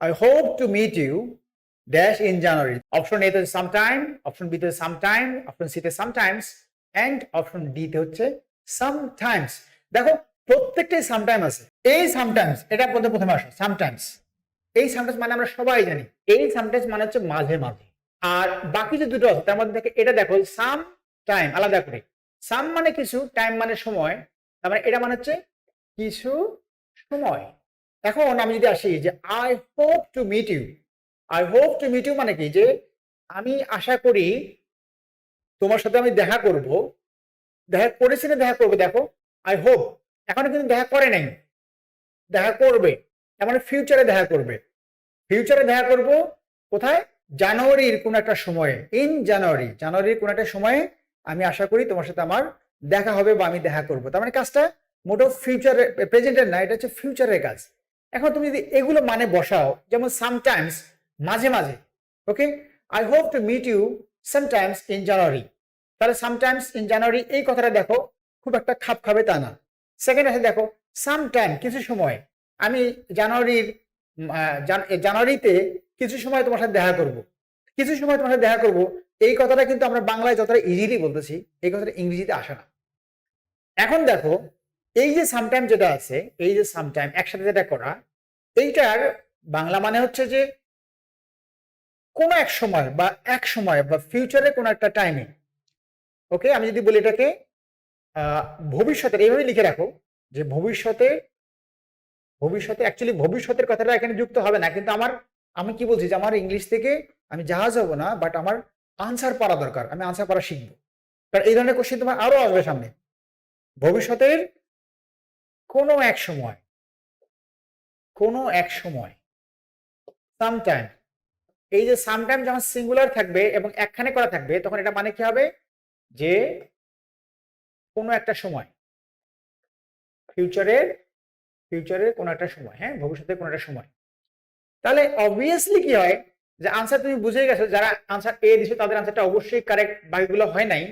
I hope to meet you dash in January. Option A তে sometime, option B তে sometime, option C তে sometimes and option D তে হচ্ছে sometimes. দেখো প্রত্যেকটাই সামটাইম আছে। এই সামটাইমস এটা প্রথমে আসে সামটাইমস। এই সামটাইমস মানে আমরা সবাই জানি এই সামটাইমস মানে হচ্ছে মাঝে মাঝে। আর বাকি যে দুটো আছে তার মধ্যে দেখো এটা দেখো সাম টাইম আলাদা করে। সাম মানে কিছু, টাইম মানে সময়, তার মানে এটা মানে হচ্ছে কিছু সময়। এখন আমি যদি আসি যে I hope to meet you, I hope to meet you মানে কি যে আমি আশা করি তোমার সাথে আমি দেখা করব। দেখা করেছি না দেখা করবে, দেখো আই হোপ এখনো কিন্তু দেখা করে নাই, দেখা করবে তার মানে ফিউচারে দেখা করবে। ফিউচারে দেখা করব কোথায়? জানুয়ারির কোন একটা সময়ে, ইন জানুয়ারি, জানুয়ারির কোন একটা সময়ে আমি আশা করি তোমার সাথে আমার দেখা হবে বা আমি দেখা করব। তার মানে কাজটা মোটো ফিউচারে, প্রেজেন্টের না, এটা হচ্ছে ফিউচারের কাজ। এখন তুমি যদি এগুলো মানে বসাও, যেমন সামটাইমস মাঝে মাঝে, okay, I hope to meet you sometimes in January, তাহলে সামটাইমস ইন জানুয়ারি এই কথাটা দেখো খুব একটা খাপ খাবে তা না। সেকেন্ড আছে দেখো সামটাইম কিছু সময়, আমি জানুয়ারির জানুয়ারিতে কিছু সময় তোমার সাথে দেখা করব, কিছু সময় তোমার সাথে দেখা করব, এই কথাটা কিন্তু আমরা বাংলায় যতটা ইজিলি বলতেছি এই কথাটা ইংরেজিতে আসে না। এখন দেখো এই যে সামটাইম যেটা আছে, এই যে সামটাইম একসাথে যেটা করা, এইটার বাংলা মানে হচ্ছে যে কোনো এক সময় বা এক সময় বা ফিউচারে কোনো একটা টাইমে। ওকে, আমি যদি বলি এটাকে ভবিষ্যতের, এইভাবে লিখে রাখো যে ভবিষ্যতে, ভবিষ্যতে অ্যাকচুয়ালি ভবিষ্যতের কথাটা এখানে যুক্ত হবে না, কিন্তু আমি কি বলছি যে আমার ইংলিশ থেকে আমি জাহাজ হবো না, বাট আমার আনসার পারা দরকার, আমি আনসার পারা শিখবো। কারণ এই ধরনের কোশ্চেন তোমার আরো আসবে সামনে। ভবিষ্যতের কোনো এক সময়, কোনো এক সময়, সামটাইম, এই যে সামটাইম যখন সিঙ্গুলার থাকবে এবং একখানে করা থাকবে তখন এটা মানে কি হবে যে কোনো একটা সময়, ফিউচারের, ফিউচারের কোনো একটা সময়, হ্যাঁ ভবিষ্যতের কোনো একটা সময়। তাহলে অবভিয়াসলি কি হয় যে আনসার তুমি বুঝে গেছো, যারা আনসার এ দিছো তাদের আনসারটা অবশ্যই কারেক্ট, বাকিগুলো হয় নাই।